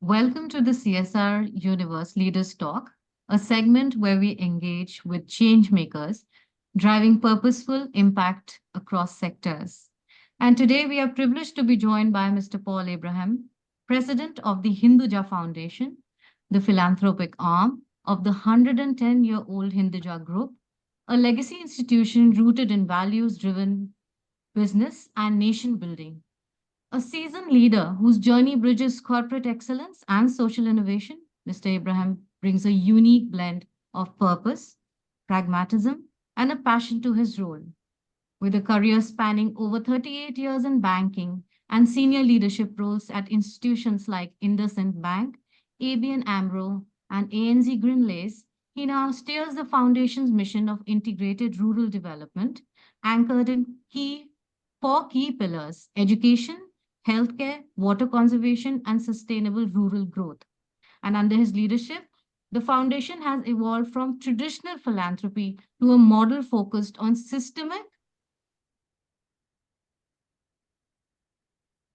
Welcome to the CSR Universe Leaders Talk, a segment where we engage with change makers driving purposeful impact across sectors. And today we are privileged to be joined by Mr. Paul Abraham, President of the Hinduja Foundation, the philanthropic arm of the 110-year-old Hinduja Group, a legacy institution rooted in values driven business and nation building. A seasoned leader whose journey bridges corporate excellence and social innovation, Mr. Abraham brings a unique blend of purpose, pragmatism, and a passion to his role. With a career spanning over 38 years in banking and senior leadership roles at institutions like IndusInd Bank, ABN AMRO, and ANZ Greenlace, he now steers the foundation's mission of integrated rural development, anchored in four key pillars: education, healthcare, water conservation, and sustainable rural growth. And under his leadership, the foundation has evolved from traditional philanthropy to a model focused on systemic.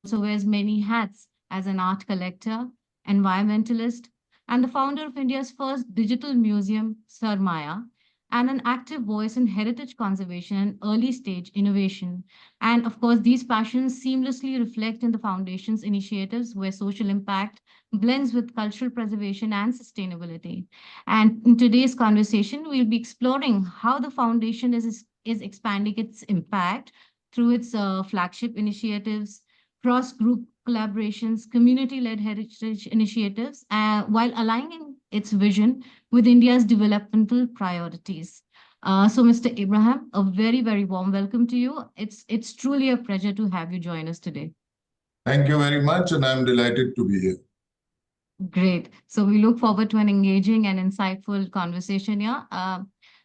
Also wears many hats as an art collector, environmentalist, and the founder of India's first digital museum, Sarmaya, and an active voice in heritage conservation and early stage innovation. And of course, these passions seamlessly reflect in the foundation's initiatives where social impact blends with cultural preservation and sustainability. And in today's conversation, we'll be exploring how the foundation is expanding its impact through its flagship initiatives, cross-group collaborations, community-led heritage initiatives, while aligning its vision with India's developmental priorities. So, Mr. Abraham, a very, very warm welcome to you. It's truly a pleasure to have you join us today. Thank you very much, and I'm delighted to be here. Great. So we look forward to an engaging and insightful conversation here.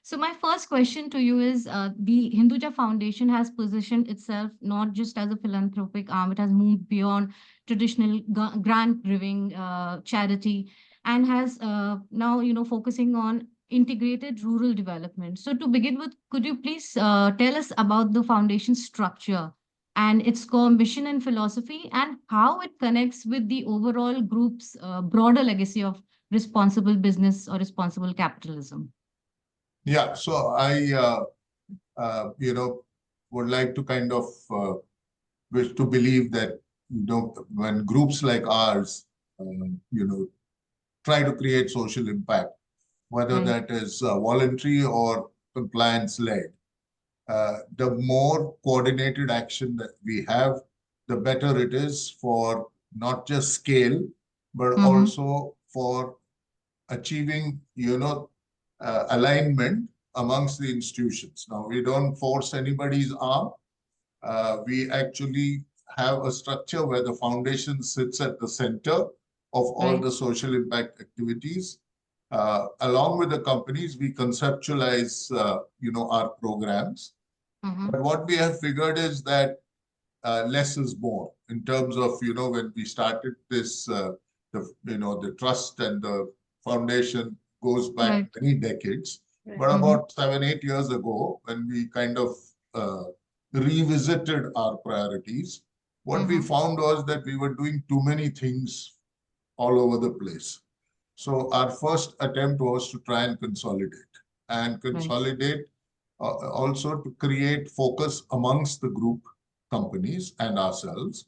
So my first question to you is, the Hinduja Foundation has positioned itself not just as a philanthropic arm, it has moved beyond traditional grant-giving charity and has now, focusing on integrated rural development. So to begin with, could you please tell us about the foundation's structure and its core mission and philosophy, and how it connects with the overall group's broader legacy of responsible business or responsible capitalism? Yeah, so I, would like to kind of wish to believe that, when groups like ours, try to create social impact, whether Right. that is voluntary or compliance-led, the more coordinated action that we have, the better it is for not just scale, but Mm-hmm. also for achieving, alignment amongst the institutions. Now, we don't force anybody's arm. We actually have a structure where the foundation sits at the center of all Right. the social impact activities. Along with the companies, we conceptualize, our programs. Mm-hmm. But what we have figured is that less is more in terms of, when we started this, the trust and the foundation goes back Right. many decades. Right. But Mm-hmm. about 7, 8 years ago, when we kind of revisited our priorities, what we Mm-hmm. found was that we were doing too many things all over the place. So our first attempt was to try and Right. consolidate also to create focus amongst the group companies and ourselves,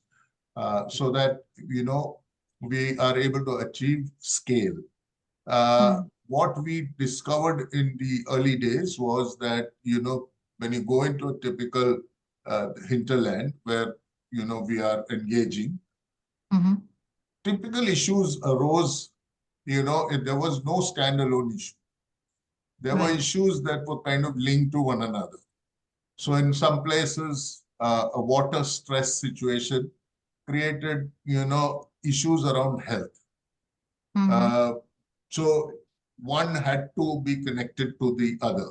so that we are able to achieve scale. Mm. What we discovered in the early days was that when you go into a typical hinterland where we are engaging, Mm-hmm. typical issues arose. There was no standalone issue. There were Right. issues that were kind of linked to one another. So in some places, a water stress situation created, issues around health. Mm-hmm. Uh, so one had to be connected to the other.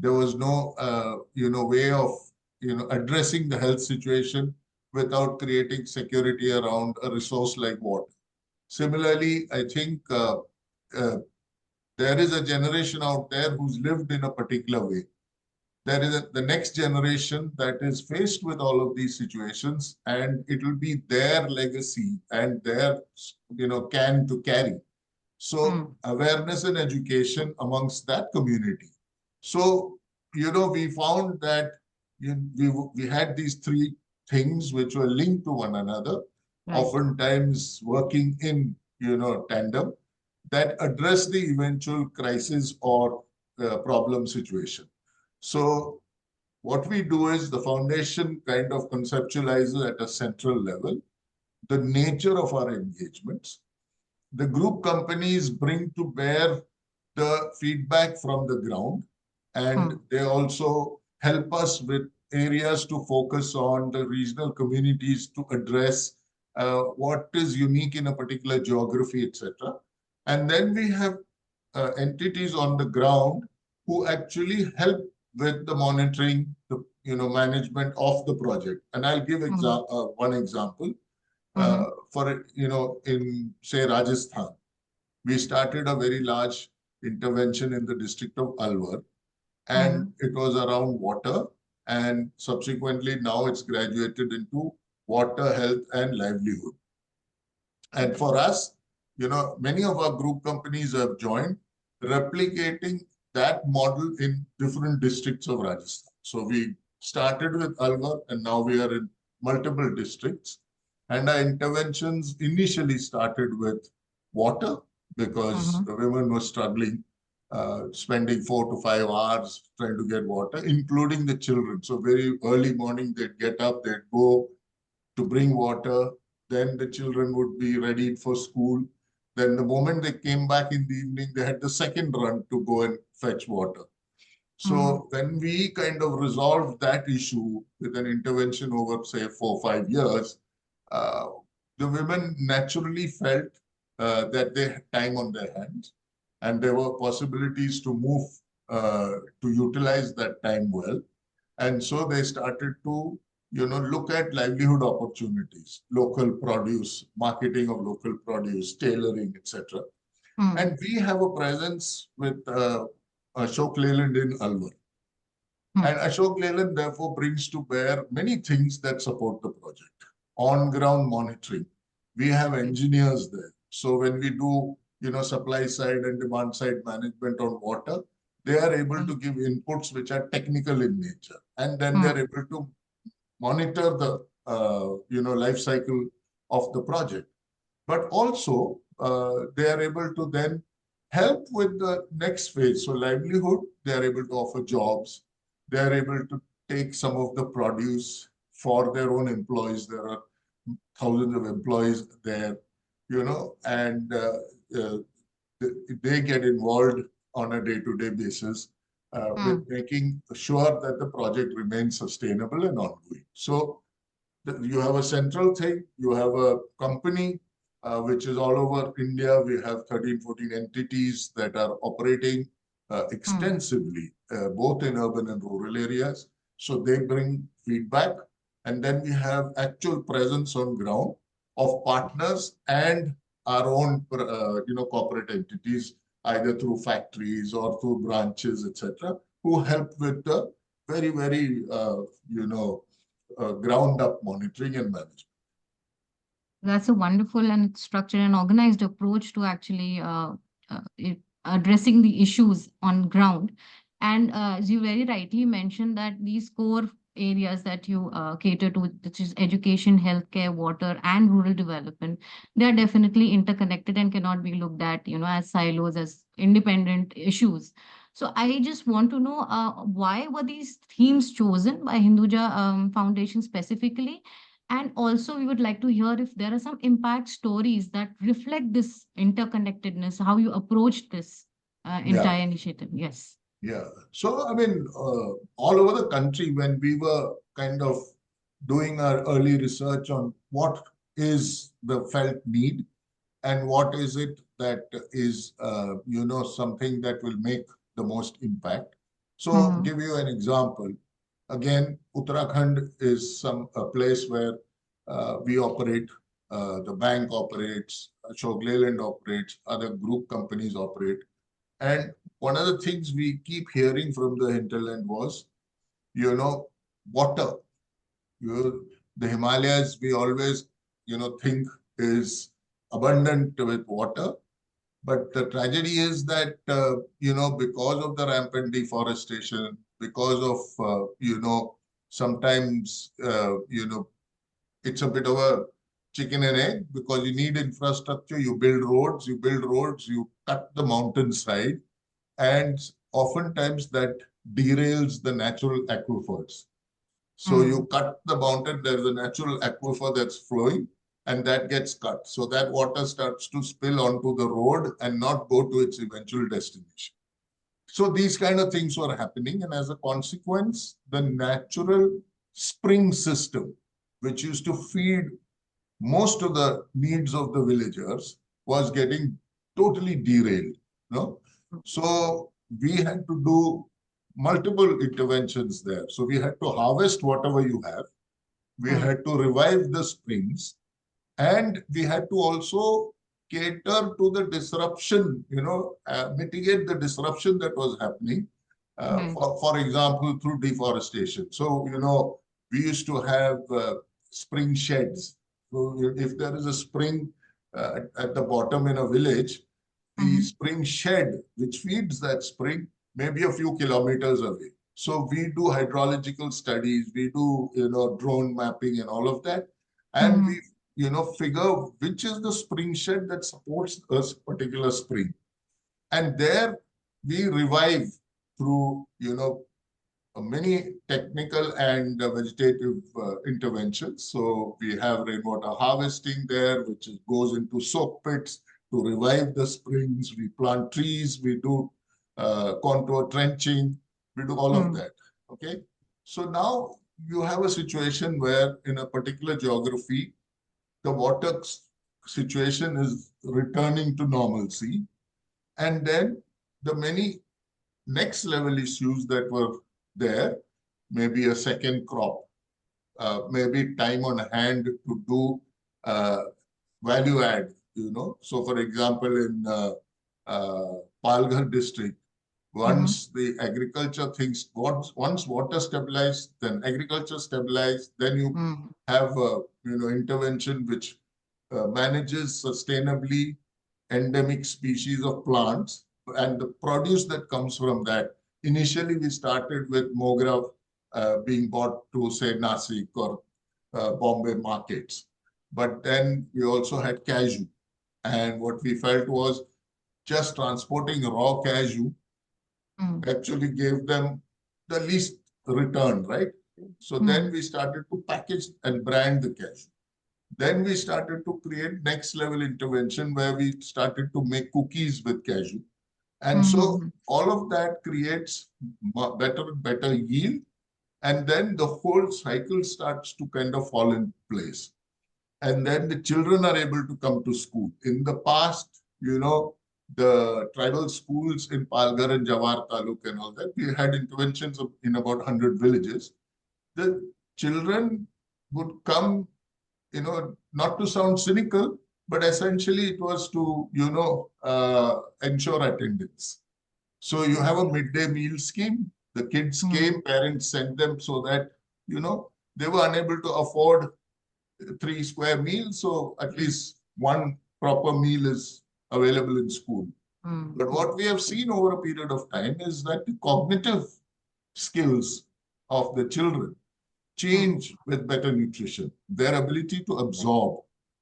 There was no, way of, addressing the health situation without creating security around a resource like water. Similarly, I think uh, there is a generation out there who's lived in a particular way. there is the next generation that is faced with all of these situations, and it will be their legacy and their can to carry. So Mm, awareness and education amongst that community. So we found that we had these three things which were linked to one another, right. oftentimes working in tandem, that address the eventual crisis or problem situation. So what we do is the foundation kind of conceptualizes at a central level the nature of our engagements. The group companies bring to bear the feedback from the ground, and Mm, they also help us with areas to focus on the regional communities to address what is unique in a particular geography, etc. And then we have entities on the ground who actually help with the monitoring, the management of the project. And I'll give mm, one example. mm, For in say Rajasthan, we started a very large intervention in the district of Alwar, and mm, it was around water, and subsequently now it's graduated into water, health, and livelihood. And for us, many of our group companies have joined, replicating that model in different districts of Rajasthan. So we started with Alwar, and now we are in multiple districts. And our interventions initially started with water because mm, the women were struggling, spending 4 to 5 hours trying to get water, including the children. So very early morning, they'd get up, they'd go to bring water. Then the children would be ready for school. Then the moment they came back in the evening, they had the second run to go and fetch water. mm, So when we kind of resolved that issue with an intervention over, say, 4 or 5 years, uh, the women naturally felt that they had time on their hands, and there were possibilities to move to utilize that time well. And so they started to, look at livelihood opportunities, local produce, marketing of local produce, tailoring, etc. mm, And we have a presence with Ashok Leyland in Alwar. mm, And Ashok Leyland therefore brings to bear many things that support the project. On-ground monitoring. We have right. engineers there. So when we do, supply side and demand side management on water, they are able to Mm, give inputs which are technical in nature. And then they're mm, able to monitor the, life cycle of the project. But also, they are able to then help with the next phase. So livelihood, they are able to offer jobs. They are able to take some of the produce for their own employees. There are thousands of employees there, and uh, they get involved on a day-to-day basis with mm, making sure that the project remains sustainable and ongoing. So you have a central thing, you have a company which is all over India. We have 13, 14 entities that are operating mm. extensively, both in urban and rural areas. So they bring feedback. And then we have actual presence on ground of partners and our own, corporate entities, either through factories or through branches, etc., who help with the very, very, ground up monitoring and management. That's a wonderful and structured and organized approach to actually addressing the issues on ground. And as you very rightly mentioned, that these core areas that you cater to, which is education, healthcare, water, and rural development, they are definitely interconnected and cannot be looked at, as silos, as independent issues. So I just want to know why were these themes chosen by Hinduja Foundation specifically? And also, we would like to hear if there are some impact stories that reflect this interconnectedness, how you approached this Yeah, entire initiative. Yes. yeah. So, I mean, all over the country, when we were kind of doing our early research on what is the felt need and what is it that is, something that will make the most impact. So, Mm-hmm. give you an example. Again, Uttarakhand is a place where we operate, the bank operates, Ashok Leyland operates, other group companies operate. And one of the things we keep hearing from the hinterland was you know, water. The Himalayas, we always, think is abundant with water. But the tragedy is that, because of the rampant deforestation, because of, sometimes, it's a bit of a chicken and egg because you need infrastructure, you build roads, you cut the mountainside, and oftentimes that derails the natural aquifers. So you Mm. cut the mountain, there's a natural aquifer that's flowing, and that gets cut. So that water starts to spill onto the road and not go to its eventual destination. So these kind of things were happening, and as a consequence, the natural spring system, which used to feed most of the needs of the villagers, was getting totally derailed. No, so we had to do multiple interventions there. So we had to harvest whatever you have. We Mm. had to revive the springs, and we had to also cater to the disruption, mitigate the disruption that was happening, Right. for example, through deforestation. So, we used to have spring sheds. So if there is a spring at the bottom in a village, the Mm-hmm. spring shed, which feeds that spring, may be a few kilometers away. So we do hydrological studies, we do, drone mapping and all of that. And we, Mm-hmm. figure which is the spring shed that supports a particular spring. And there we revive through, many technical and vegetative interventions. So we have rainwater harvesting there, which goes into soak pits to revive the springs. We plant trees, we do contour trenching, we do all of Mm. that. Okay. So now you have a situation where in a particular geography, the water situation is returning to normalcy. And then the many next level issues that were there, maybe a second crop, maybe time on hand to do uh, value add, So, for example, in Palghar district, Mm-hmm. once the agriculture things, once water stabilized, then agriculture stabilized, then you Mm. have, intervention which manages sustainably endemic species of plants and the produce that comes from that. Initially, we started with Mogra being bought to, say, Nasik or Bombay markets. But then we also had cashew. And what we felt was just transporting raw cashew Mm. actually gave them the least return, right? So then Mm. we started to package and brand the cashew. Then we started to create next level intervention where we started to make cookies with cashew. And so Mm-hmm. all of that creates better and better yield. And then the whole cycle starts to kind of fall in place. And then the children are able to come to school. In the past, the tribal schools in Palghar and Jawar Taluk and all that, we had interventions in about 100 villages. The children would come, not to sound cynical, but essentially it was to, ensure attendance. So you have a midday meal scheme. The kids Mm. came, parents sent them so that, they were unable to afford 3 square meals. So at least one proper meal is available in school. But Mm. what we have seen over a period of time is that the cognitive skills of the children Mm. change with better nutrition, their ability to absorb,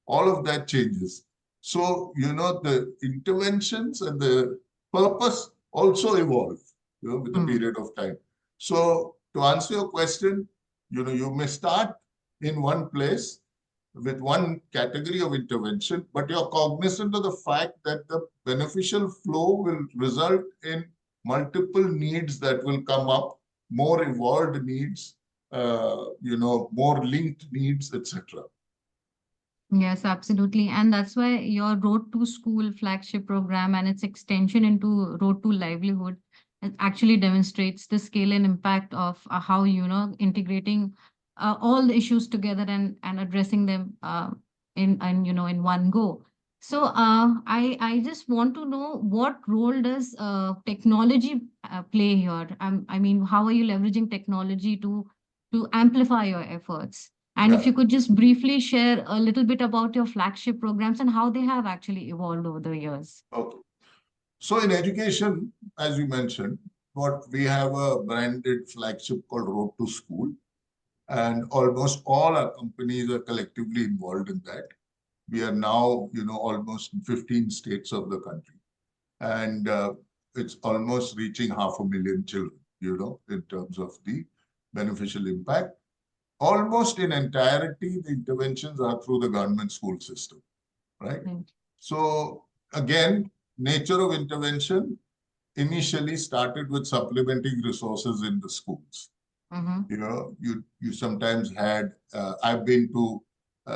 all of that changes. So, the interventions and the purpose also evolve, with the Mm. period of time. So, to answer your question, you may start in one place with one category of intervention, but you're cognizant of the fact that the beneficial flow will result in multiple needs that will come up, more evolved needs, more linked needs, etc. Yes, absolutely. And that's why your Road to School flagship program and its extension into Road to Livelihood it actually demonstrates the scale and impact of how, integrating all the issues together and addressing them in one go. So I just want to know what role does technology play here? I mean, how are you leveraging technology to amplify your efforts? And if Yeah. you could just briefly share a little bit about your flagship programs and how they have actually evolved over the years. Okay. So in education, as you mentioned, what we have a branded flagship called Road to School, and almost all our companies are collectively involved in that. We are now, almost in 15 states of the country, and it's almost reaching 500,000 children, in terms of the beneficial impact. Almost in entirety, the interventions are through the government school system, right? Right. So again, nature of intervention initially started with supplementing resources in the schools. Mm-hmm. You sometimes had, I've been to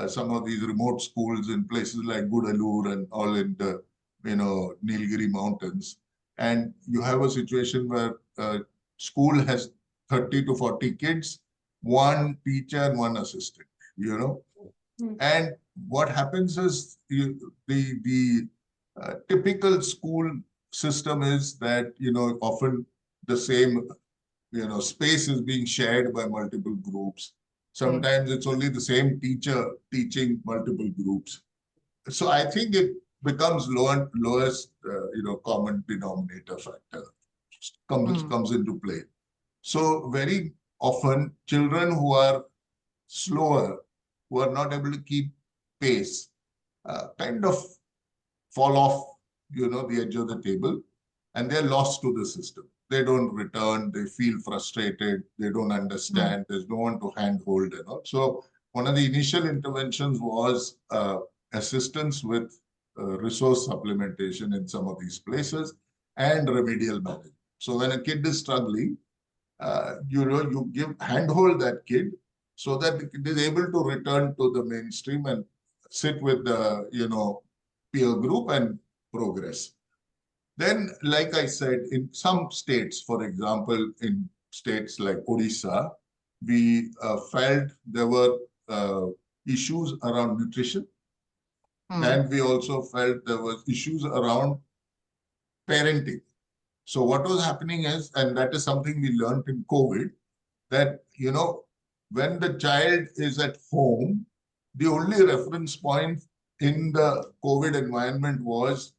some of these remote schools in places like Gudalur and all in the, Nilgiri mountains. And you have a situation where school has 30 to 40 kids, one teacher and one assistant, you know. Mm. And what happens is the typical school system is that, often the same space is being shared by multiple groups. Right. Sometimes it's only the same teacher teaching multiple groups. So I think it becomes lowest common denominator factor Mm. comes into play. So very often children who are slower, who are not able to keep pace, kind of fall off, the edge of the table, and they're lost to the system. They don't return, they feel frustrated, they don't Mm. understand, there's no one to handhold and all. So one of the initial interventions was assistance with resource supplementation in some of these places and remedial management. So when a kid is struggling, you give handhold that kid so that the kid is able to return to the mainstream and sit with the, peer group and progress. Then, like I said, in some states, for example, in states like Odisha, we felt there were issues around nutrition, Mm. and we also felt there was issues around parenting. So what was happening is, and that is something we learned in COVID, that when the child is at home, the only reference point in the COVID environment was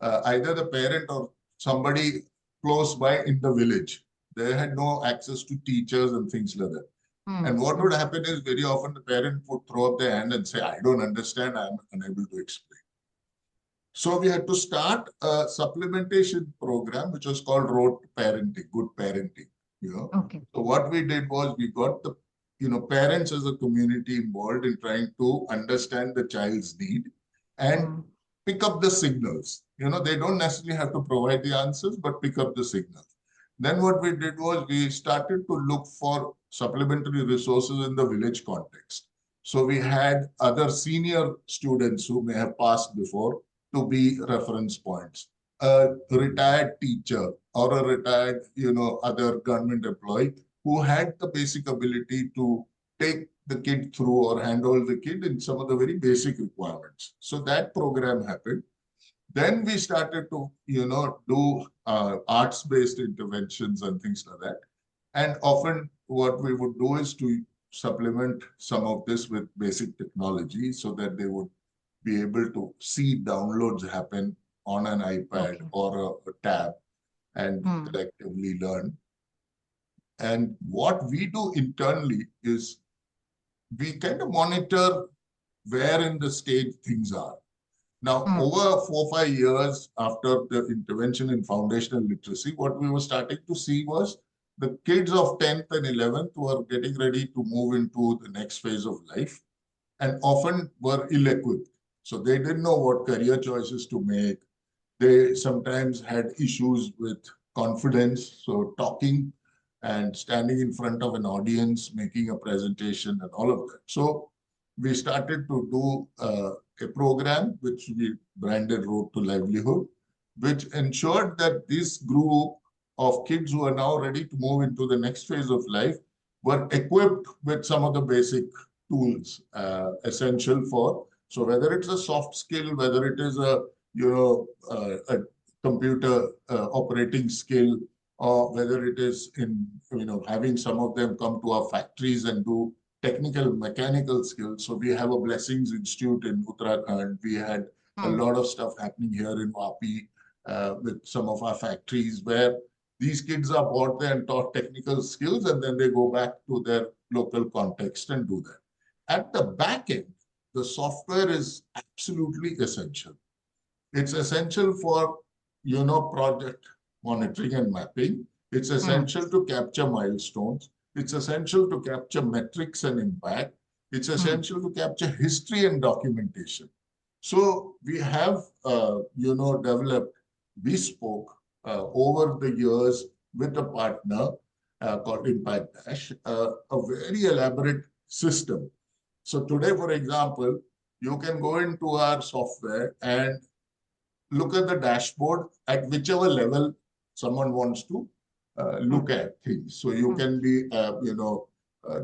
either the parent or somebody close by in the village. They had no access to teachers and things like that. And Mm. what would Mm. happen is very often the parent would throw up their hand and say, I don't understand, I'm unable to explain. So we had to start a supplementation program, which was called Road to Parenting, Good Parenting. Okay. So what we did was we got the parents as a community involved in trying to understand the child's need and Mm. pick up the signals. They don't necessarily have to provide the answers, but pick up the signals. Then what we did was we started to look for supplementary resources in the village context. So we had other senior students who may have passed before to be reference points. A retired teacher or a retired, other government employee who had the basic ability to take the kid through or handle the kid in some of the very basic requirements. So that program happened. Then we started to, do arts-based interventions and things like that. And often what we would do is to supplement some of this with basic technology so that they would be able to see downloads happen on an iPad Okay. or a tab and Mm. collectively learn. And what we do internally is we kind of monitor where in the stage things are. Now, Mm. over 4 or 5 years after the intervention in foundational literacy, what we were starting to see was the kids of 10th and 11th were getting ready to move into the next phase of life and often were ill-equipped. So they didn't know what career choices to make. They sometimes had issues with confidence, so talking and standing in front of an audience, making a presentation and all of that. So we started to do a program which we branded Road to Livelihood, which ensured that this group of kids who are now ready to move into the next phase of life were equipped with some of the basic tools essential for So whether it's a soft skill, whether it is a computer operating skill, or whether it is in having some of them come to our factories and do technical mechanical skills. So we have a Blessings Institute in Uttarakhand. We had a Hmm. lot of stuff happening here in Vapi with some of our factories where these kids are brought there and taught technical skills, and then they go back to their local context and do that. At the back end, the software is absolutely essential. It's essential for, project monitoring and mapping. It's Hmm. essential to capture milestones. It's essential to capture metrics and impact. It's Hmm. essential to capture history and documentation. So we have, developed bespoke over the years with a partner called Impact Dash, a very elaborate system. So today, for example, you can go into our software and look at the dashboard at whichever level someone wants to Hmm. look at things. So you Hmm. can be,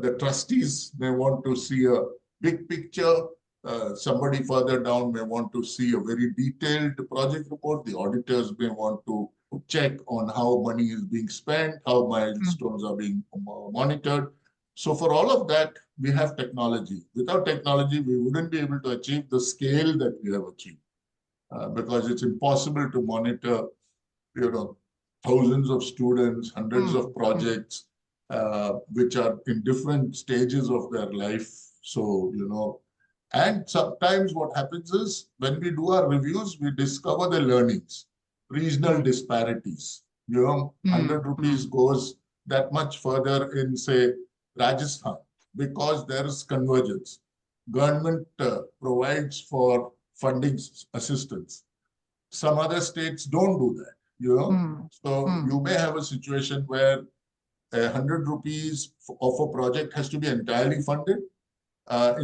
the trustees may want to see a big picture. Somebody further down may want to see a very detailed project report. The auditors may want to check on how money is being spent, how Hmm. milestones are being monitored. So for all of that, we have technology. Without technology, we wouldn't be able to achieve the scale that we have achieved because it's impossible to monitor, you know, thousands of students, hundreds Hmm. of Hmm. projects, which are in different stages of their life. So, and sometimes what happens is when we do our reviews, we discover the learnings, regional Hmm. disparities. Hmm. 100 rupees Hmm. goes that much further in, say, Rajasthan, because there is convergence. Government provides for funding assistance. Some other states don't do that. Hmm. So Hmm. you may have a situation where 100 rupees of a project has to be entirely funded.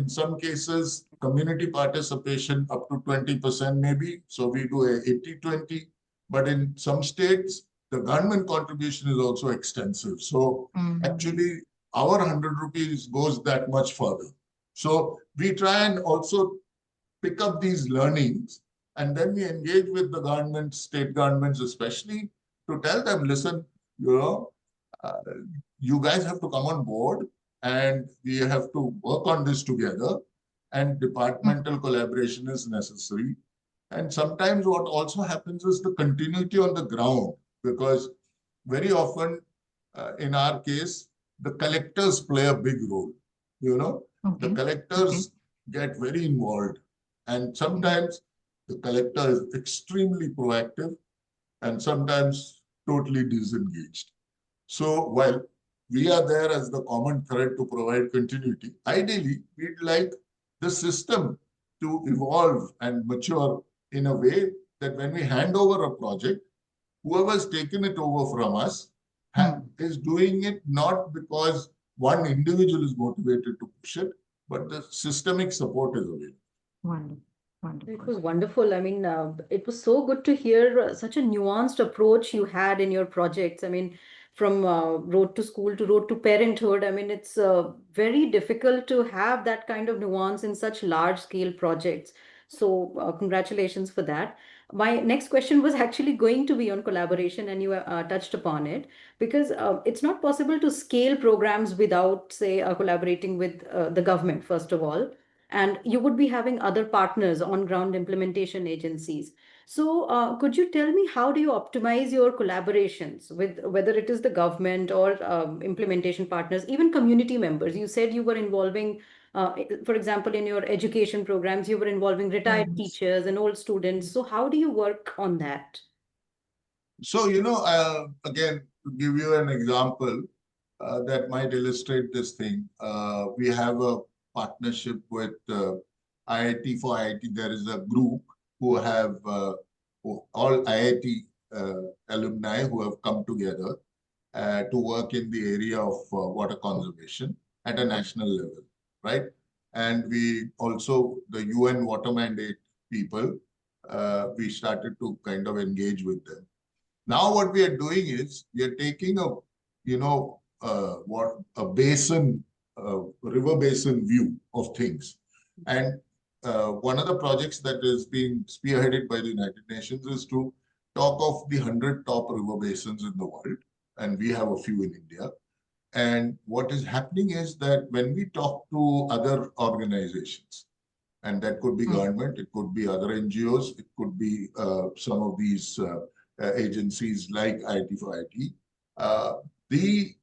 In some cases, community participation up to 20% maybe. So we do a 80-20. But in some states, the government contribution is also extensive. So Hmm. actually, our 100 rupees goes that much further. So we try and also pick up these learnings, and then we engage with the governments, state governments especially, to tell them, listen, you know, uh, you guys have to come on board and we have to work on this together, and Hmm. departmental collaboration is necessary. And sometimes what also happens is the continuity on the ground, because very often, in our case, the collectors play a big role. You know, the Okay. Okay. collectors get very involved, and Hmm. sometimes the collector is extremely proactive and sometimes totally disengaged. So while we are there as the common thread to provide continuity, ideally, we'd like the system to evolve and mature in a way that when we hand over a project, whoever's taken it over from us Hmm. is doing it not because one individual is motivated to push it, but the systemic support is available. Wonderful. It Wonderful. was wonderful. I mean, it was so good to hear such a nuanced approach you had in your projects. I mean, from road to school to road to parenthood. I mean, it's very difficult to have that kind of nuance in such large scale projects. So, congratulations for that. My next question was actually going to be on collaboration, and you touched upon it because it's not possible to scale programs without, say, collaborating with the government, first of all, and you would be having other partners, on ground implementation agencies. So could you tell me, how do you optimize your collaborations with, whether it is the government or implementation partners, even community members? You said you were involving, for example, in your education programs, you were involving retired Yes. teachers and old students. So how do you work on that? So, again, to give you an example that might illustrate this thing, we have a partnership with IIT. For IIT, there is a group who have all IIT alumni who have come together to work in the area of water conservation at a national level, right? And we also, the UN water mandate people, we started to kind of engage with them. Now what we are doing is we are taking a, what a basin, river basin view of things, and one of the projects that is being spearheaded by the United Nations is to talk of the 100 top river basins in the world. And we have a few in India. And what is happening is that when we talk to other organizations, and that could be government, it could be other NGOs, it could be some of these agencies like IT for IT. The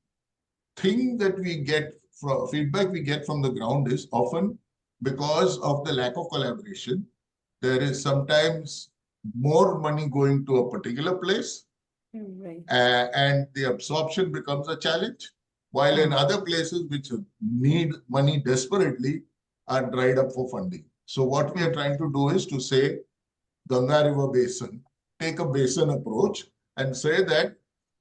thing that we get from feedback we get from the ground is often because of the lack of collaboration, there is sometimes more money going to a particular place, Right. and the absorption becomes a challenge. While in other places which need money desperately are dried up for funding. So what we are trying to do is to say, Ganga River Basin, take a basin approach and say that,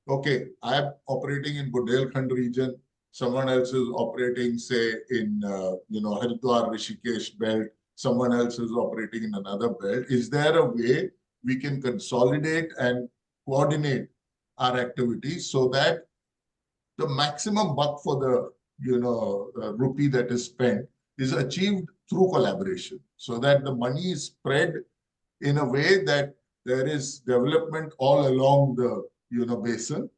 okay, I'm operating in Bundelkhand region, someone else is operating, say, in Haridwar, Rishikesh belt, someone else is operating in another belt. Is there a way we can consolidate and coordinate our activities so that the maximum buck for the rupee that is spent is achieved through collaboration, so that the money is spread in a way that there is development all along the basin,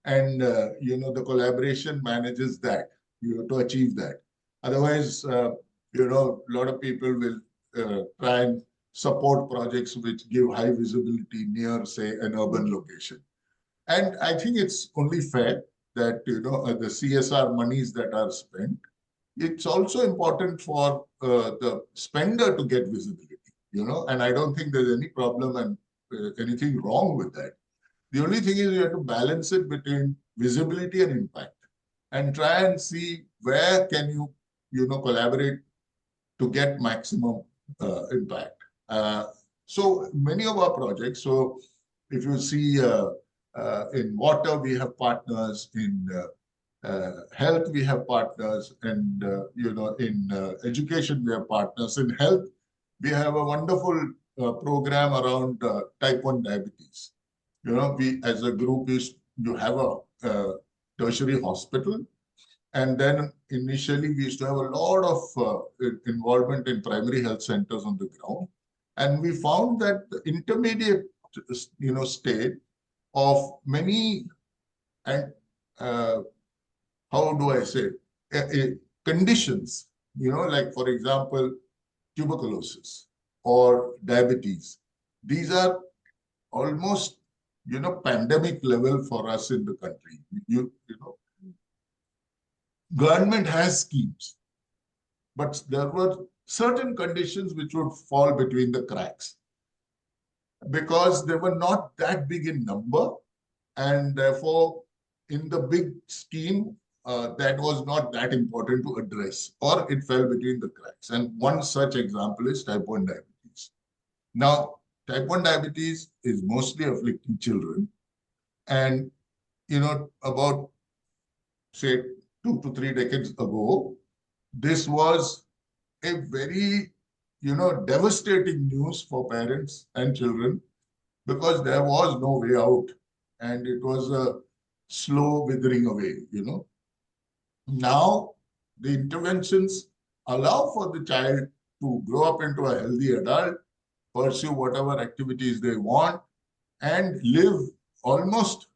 and the collaboration manages that to achieve that. Otherwise, a lot of people will try and support projects which give high visibility near, say, an urban location. And I think it's only fair that the CSR monies that are spent, it's also important for the spender to get visibility, and I don't think there's any problem and anything wrong with that. The only thing is you have to balance it between visibility and impact, and try and see where can collaborate to get maximum impact. So many of our projects, so if you see in water, we have partners, in health, we have partners, and in education, we have partners. In health, we have a wonderful program around type 1 diabetes. We as a group you have a tertiary hospital, and then initially we used to have a lot of involvement in primary health centers on the ground, and we found that the intermediate state of many, and how do I say, conditions, like for example, tuberculosis or diabetes. These are almost, pandemic level for us in the country. Government has schemes, but there were certain conditions which would fall between the cracks because they were not that big in number, and therefore in the big scheme that was not that important to address, or it fell between the cracks. And one such example is type 1 diabetes. Now, type 1 diabetes is mostly afflicting children, and about, say, 2 to 3 decades ago, this was a very devastating news for parents and children, because there was no way out, and it was a slow withering away. Now the interventions allow for the child to grow up into a healthy adult, pursue whatever activities they want, and live almost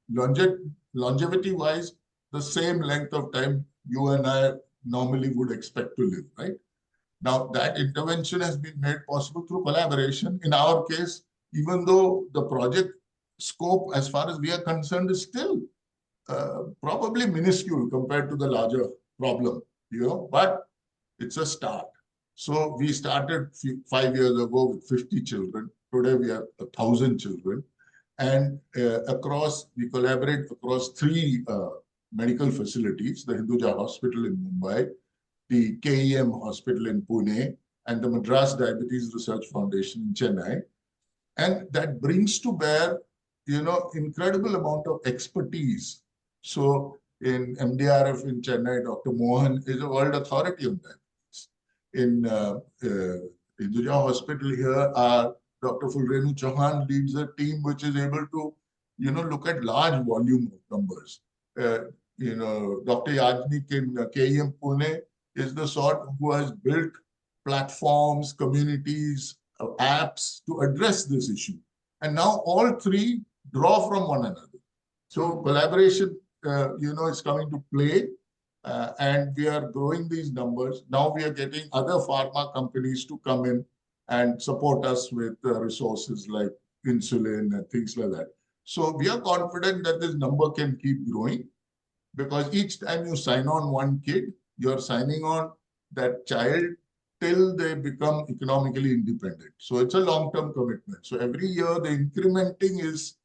longevity-wise the same length of time you and I normally would expect to live, right? Now, that intervention has been made possible through collaboration. In our case, even though the project scope, as far as we are concerned, is still probably minuscule compared to the larger problem, but it's a start. So we started 5 years ago with 50 children. Today we have 1,000 children. And we collaborate across 3 medical facilities: the Hinduja Hospital in Mumbai, the KEM Hospital in Pune, and the Madras Diabetes Research Foundation in Chennai. And that brings to bear, incredible amount of expertise. So in MDRF in Chennai, Dr. Mohan is a world authority on diabetes. In Hinduja Hospital here, Dr. Fulrenu Chauhan leads a team which is able to, look at large volume of numbers. Dr. Yajnik in KEM Pune is the sort who has built platforms, communities, apps to address this issue. And now all three draw from one another. So collaboration, is coming to play, and we are growing these numbers. Now we are getting other pharma companies to come in and support us with resources like insulin and things like that. So we are confident that this number can keep growing, because each time you sign on one kid, you're signing on that child till they become economically independent. So it's a long-term commitment. So every year the incrementing is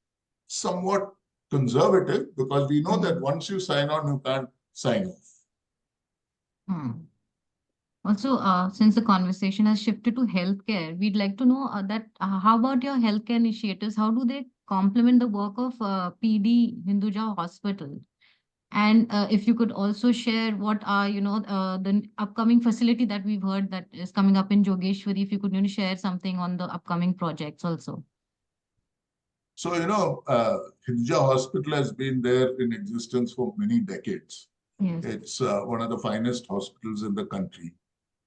somewhat conservative, because we know that once you sign on, you can't sign off. Hmm. Also, since the conversation has shifted to healthcare, we'd like to know that how about your healthcare initiatives? How do they complement the work of PD Hinduja Hospital? And if you could also share what are, the upcoming facility that we've heard that is coming up in Jogeshwari, if you could share something on the upcoming projects also. So, Hinduja Hospital has been there in existence for many decades. Yes. It's one of the finest hospitals in the country.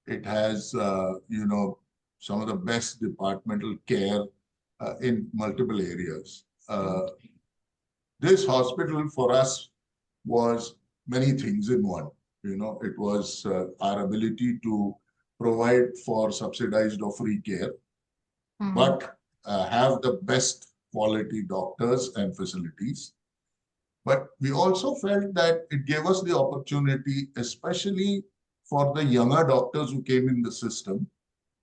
It has, some of the best departmental care in multiple areas. This hospital for us was many things in one. It was our ability to provide for subsidized or free care, but have the best quality doctors and facilities. But we also felt that it gave us the opportunity, especially for the younger doctors who came in the system,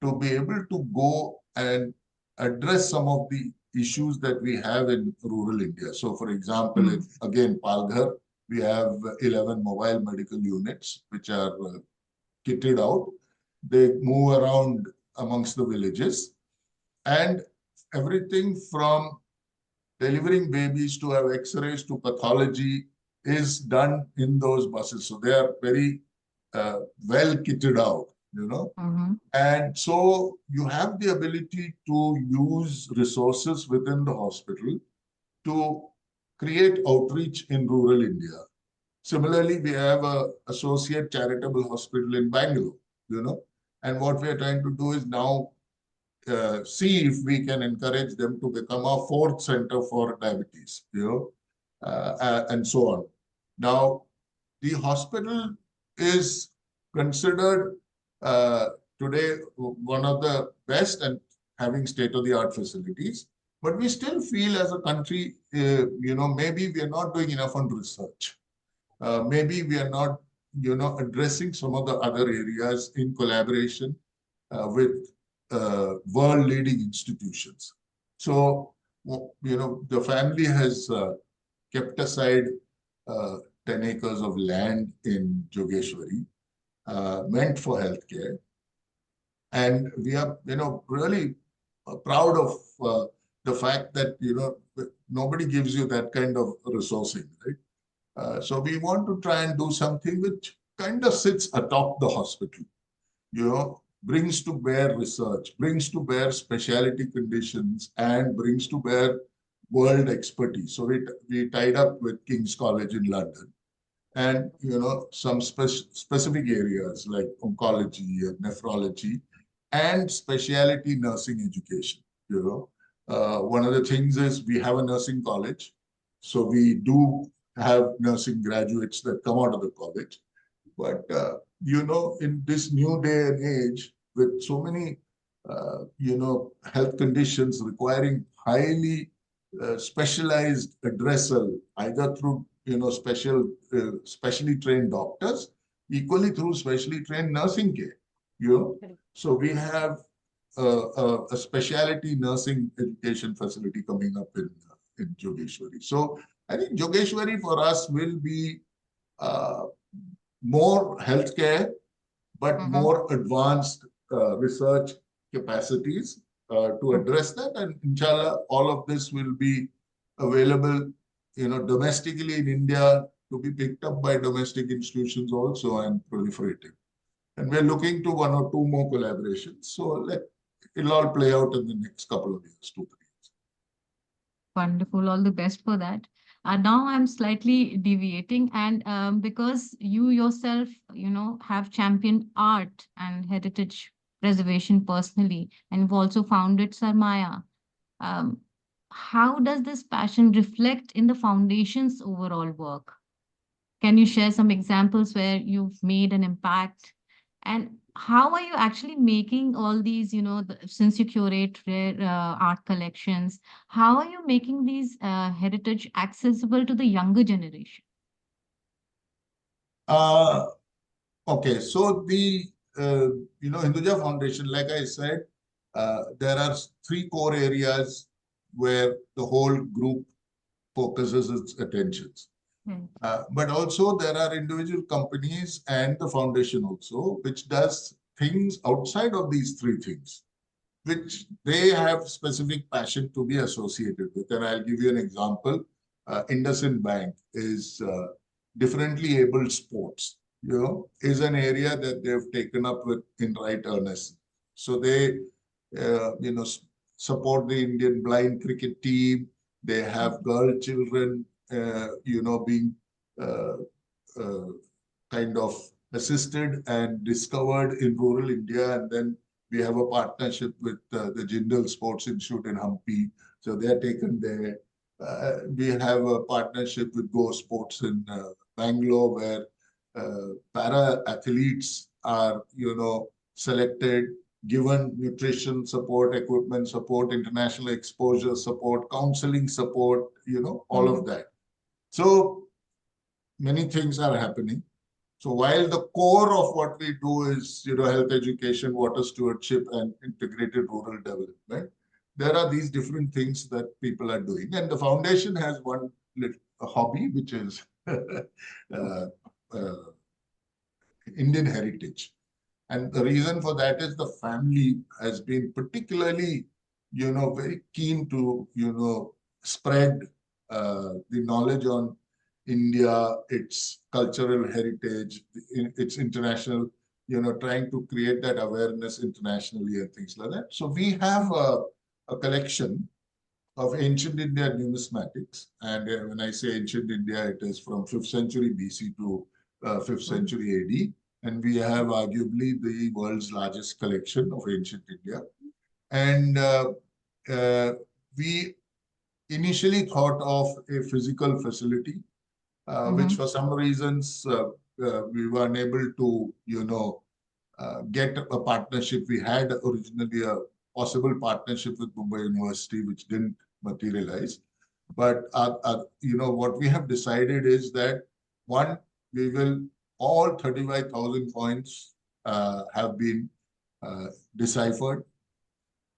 to be able to go and address some of the issues that we have in rural India. So, for example, again, Palghar, we have 11 mobile medical units, which are kitted out. They move around amongst the villages, and everything from delivering babies to have x-rays to pathology is done in those buses. So they are very well kitted out, And so you have the ability to use resources within the hospital to create outreach in rural India. Similarly, we have an associate charitable hospital in Bangalore, and what we are trying to do is now see if we can encourage them to become a fourth center for diabetes, and so on. Now, the hospital is considered today one of the best and having state-of-the-art facilities, but we still feel as a country, maybe we are not doing enough on research. Maybe we are not, addressing some of the other areas in collaboration with world-leading institutions. So, the family has kept aside 10 acres of land in Jogeshwari, meant for healthcare. And we are, really proud of the fact that, nobody gives you that kind of resourcing, right? So we want to try and do something which kind of sits atop the hospital, brings to bear research, brings to bear specialty conditions, and brings to bear world expertise. So we tied up with King's College in London, and some specific areas like oncology and nephrology and specialty nursing education. One of the things is we have a nursing college, so we do have nursing graduates that come out of the college. But in this new day and age, with so many health conditions requiring highly specialized addressal, either through specially trained doctors, equally through specially trained nursing care. So we have a specialty nursing education facility coming up in Jogeshwari. So I think Jogeshwari for us will be more healthcare, but more advanced research capacities to address that. And inshallah, all of this will be available, domestically in India, to be picked up by domestic institutions also and proliferating. And we're looking to 1 or 2 more collaborations. So it'll all play out in the next couple of years, 2, 3 years. Wonderful. All the best for that. Now I'm slightly deviating, and because you yourself, have championed art and heritage preservation personally, and you've also founded Sarmaya. Um, how does this passion reflect in the foundation's overall work? Can you share some examples where you've made an impact? And how are you actually making all these, since you curate rare art collections, how are you making these heritage accessible to the younger generation? Uh, okay, so the Hinduja Foundation, like I said, there are three core areas where the whole group focuses its attentions. Right. But also there are individual companies and the foundation also, which does things outside of these three things, which they have specific passion to be associated with. And I'll give you an example. IndusInd Bank is differently abled sports, is an area that they've taken up with in right earnest. So they, support the Indian blind cricket team. They have girl children, being uh, uh, kind of assisted and discovered in rural India. And then we have a partnership with the Jindal Sports Institute in Hampi. So they are taken there. We have a partnership with Go Sports in Bangalore, where para athletes are, selected, given nutrition support, equipment support, international exposure support, counseling support, all of that. So many things are happening. So while the core of what we do is, health education, water stewardship, and integrated rural development, there are these different things that people are doing. And the foundation has one little hobby, which is uh, uh, Indian heritage. And the reason for that is the family has been particularly, very keen to, spread the knowledge on India, its cultural heritage, its international, trying to create that awareness internationally and things like that. So we have a collection of ancient India numismatics. And when I say ancient India, it is from 5th century BC to 5th century AD. And we have arguably the world's largest collection of ancient India. And we initially thought of a physical facility, which for some reasons we were unable to, get a partnership. We had originally a possible partnership with Mumbai University, which didn't materialize. But what we have decided is that one, we will all 35,000 coins have been deciphered,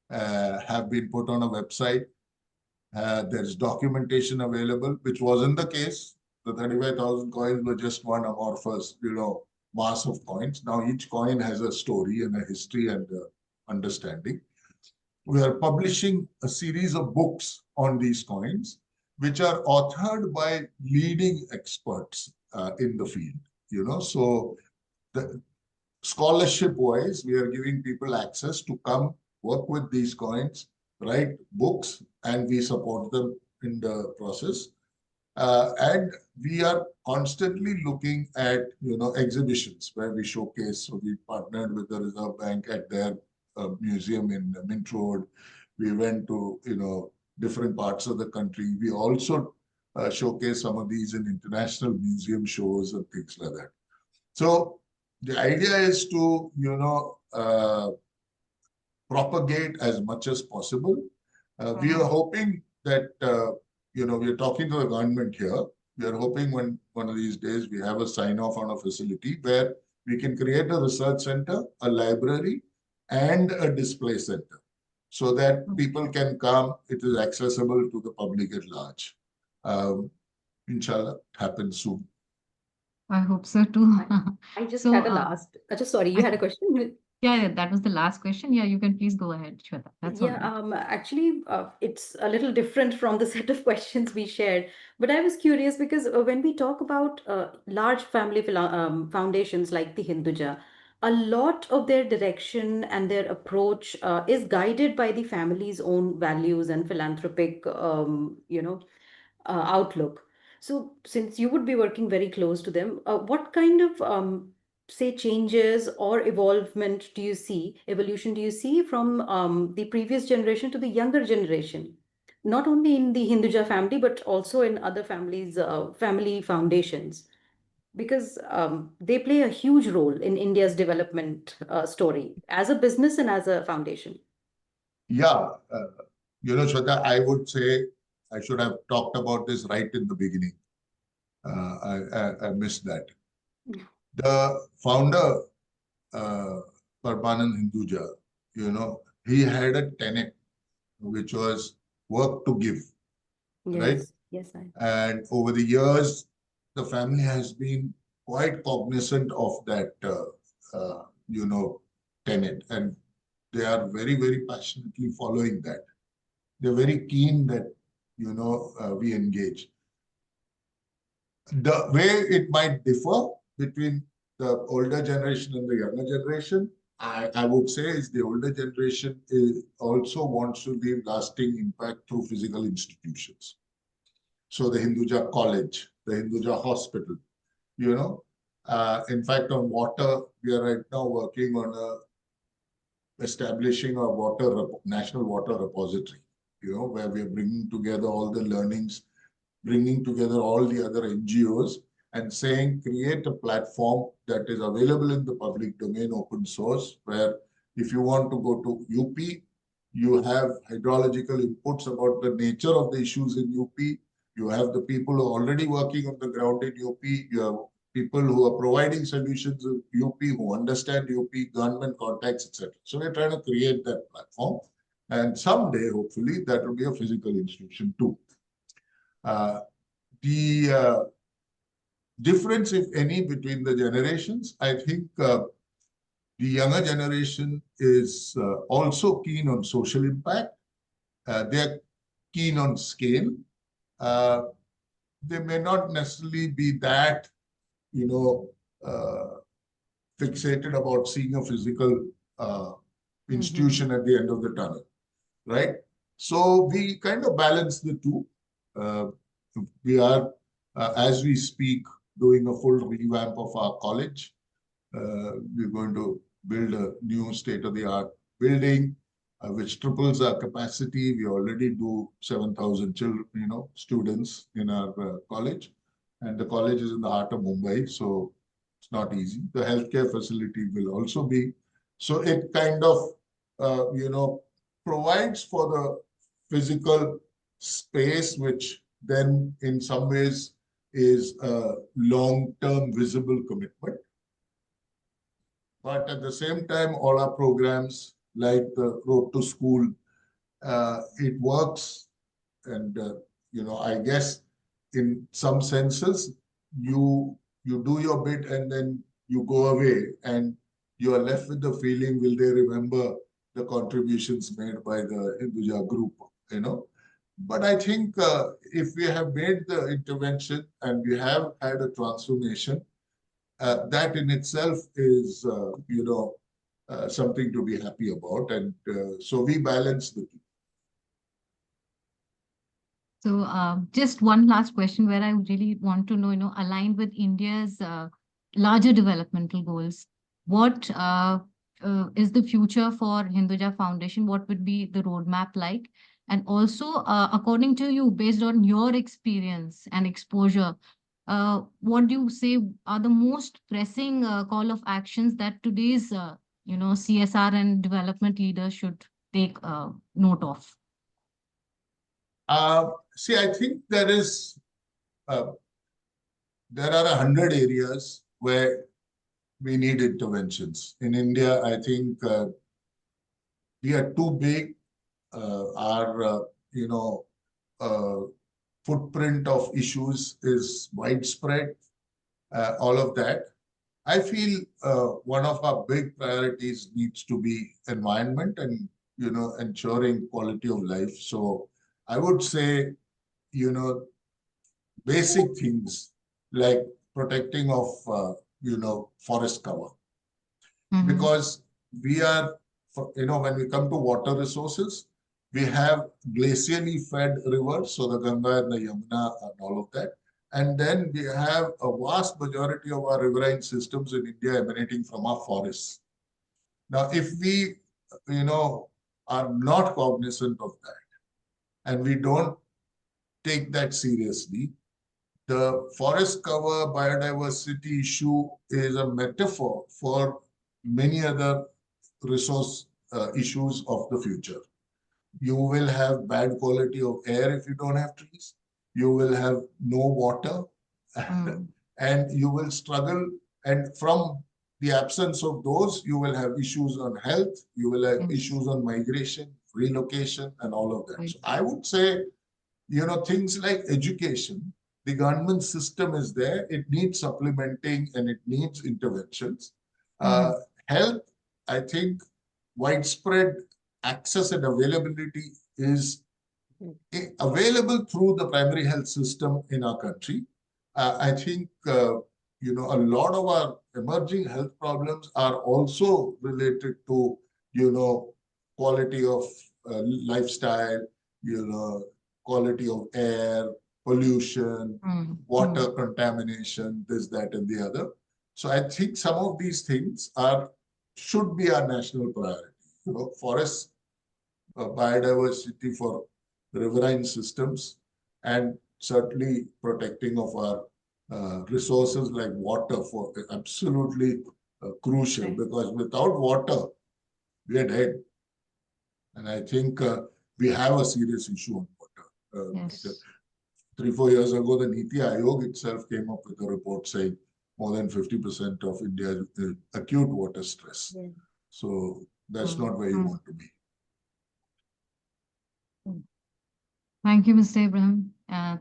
have been put on a website. There's documentation available, which wasn't the case. The 35,000 coins were just one amorphous, mass of coins. Now each coin has a story and a history and understanding. We are publishing a series of books on these coins, which are authored by leading experts in the field. So the scholarship wise, we are giving people access to come work with these coins, write books, and we support them in the process. And we are constantly looking at, exhibitions where we showcase. So we partnered with the Reserve Bank at their museum in Mint Road. We went to, different parts of the country. We also showcase some of these in international museum shows and things like that. So the idea is to, propagate as much as possible. We are hoping that, we are talking to the government here. We are hoping when one of these days we have a sign off on a facility where we can create a research center, a library, and a display center so that people can come. It is accessible to the public at large. Inshallah, it happens soon. I hope so too. I just So, had a last. Just sorry, you had a question? yeah, that was the last question. Yeah, you can please go ahead, Shweta. That's all Yeah, right. actually, it's a little different from the set of questions we shared. But I was curious because when we talk about large family foundations like the Hinduja, a lot of their direction and their approach is guided by the family's own values and philanthropic, outlook. So, since you would be working very close to them, what kind of say changes or evolution do you see from the previous generation to the younger generation? Not only in the Hinduja family, but also in other families, family foundations, because they play a huge role in India's development story as a business and as a foundation. Yeah, Shweta, I would say I should have talked about this right in the beginning. I missed that. The founder, Parmanand Hinduja, he had a tenet which was work to give, right? Yes, yes, I. And over the years, the family has been quite cognizant of that, tenet, and they are very, very passionately following that. They're very keen that, we engage. The way it might differ between the older generation and the younger generation, I would say, is the older generation also wants to leave lasting impact through physical institutions. So the Hinduja College, the Hinduja Hospital, in fact, on water, we are right now working on establishing a national water repository, where we are bringing together all the learnings, bringing together all the other NGOs and saying, create a platform that is available in the public domain, open source, where if you want to go to UP, you have hydrological inputs about the nature of the issues in UP. You have the people who are already working on the ground in UP. You have people who are providing solutions in UP, who understand UP, government contacts, etc. So we're trying to create that platform. And someday, hopefully, that will be a physical institution too. The difference, if any, between the generations, I think the younger generation is also keen on social impact. They're keen on scale. They may not necessarily be that, fixated about seeing a physical institution at the end of the tunnel, right? So we kind of balance the two. We are, as we speak, doing a full revamp of our college. We're going to build a new state-of-the-art building, which triples our capacity. We already do 7,000 children, students in our college, and the college is in the heart of Mumbai, so it's not easy. The healthcare facility will also be. So it kind of, provides for the physical space, which then in some ways is a long-term visible commitment. But at the same time, all our programs like the Road to School, it works. And, I guess in some senses, you do your bit and then you go away and you are left with the feeling, will they remember the contributions made by the Hinduja group, But I think if we have made the intervention and we have had a transformation, that in itself is, something to be happy about. And so we balance the two. So just one last question where I really want to know, aligned with India's larger developmental goals, what is the future for Hinduja Foundation? What would be the roadmap like? And also, according to you, based on your experience and exposure, what do you say are the most pressing call of actions that today's, CSR and development leaders should take note of? See, I think there are 100 areas where we need interventions. In India, I think we are too big. Our, footprint of issues is widespread, all of that. I feel one of our big priorities needs to be environment and, ensuring quality of life. So I would say, basic things like protecting of, forest cover. Because we are, when we come to water resources, we have glacially fed rivers, so the Ganga and the Yamuna and all of that. And then we have a vast majority of our riverine systems in India emanating from our forests. Now, if we, are not cognizant of that and we don't take that seriously, the forest cover biodiversity issue is a metaphor for many other resource issues of the future. You will have bad quality of air if you don't have trees. You will have no water, and you will struggle. And from the absence of those, you will have issues on health, you will have issues on migration, relocation, and all of that. So I would say, things like education, the government system is there. It needs supplementing and it needs interventions. Health, I think widespread access and availability is available through the primary health system in our country. I think, a lot of our emerging health problems are also related to, quality of lifestyle, quality of air, pollution, water contamination, this, that, and the other. So I think some of these things should be our national priority. Forests, biodiversity for riverine systems, and certainly protecting of our resources like water for absolutely crucial, because without water, we are dead. And I think we have a serious issue on water. Yes. 3-4 years ago, the Niti Aayog itself came up with a report saying more than 50% of India's acute water stress. Yeah. So that's not where you want to be. Thank you, Mr. Abraham.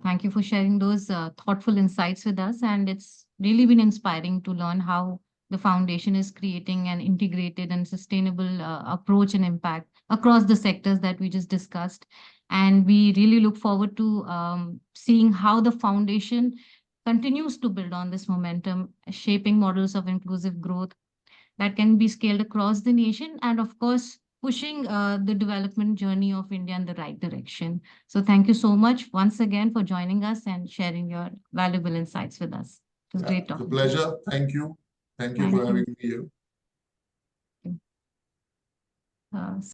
Thank you for sharing those thoughtful insights with us. And it's really been inspiring to learn how the foundation is creating an integrated and sustainable approach and impact across the sectors that we just discussed. And we really look forward to seeing how the foundation continues to build on this momentum, shaping models of inclusive growth that can be scaled across the nation, and of course, pushing the development journey of India in the right direction. So thank you so much once again for joining us and sharing your valuable insights with us. It was great It's a talking. pleasure. Thank you. Thank you Thank for you. having me here.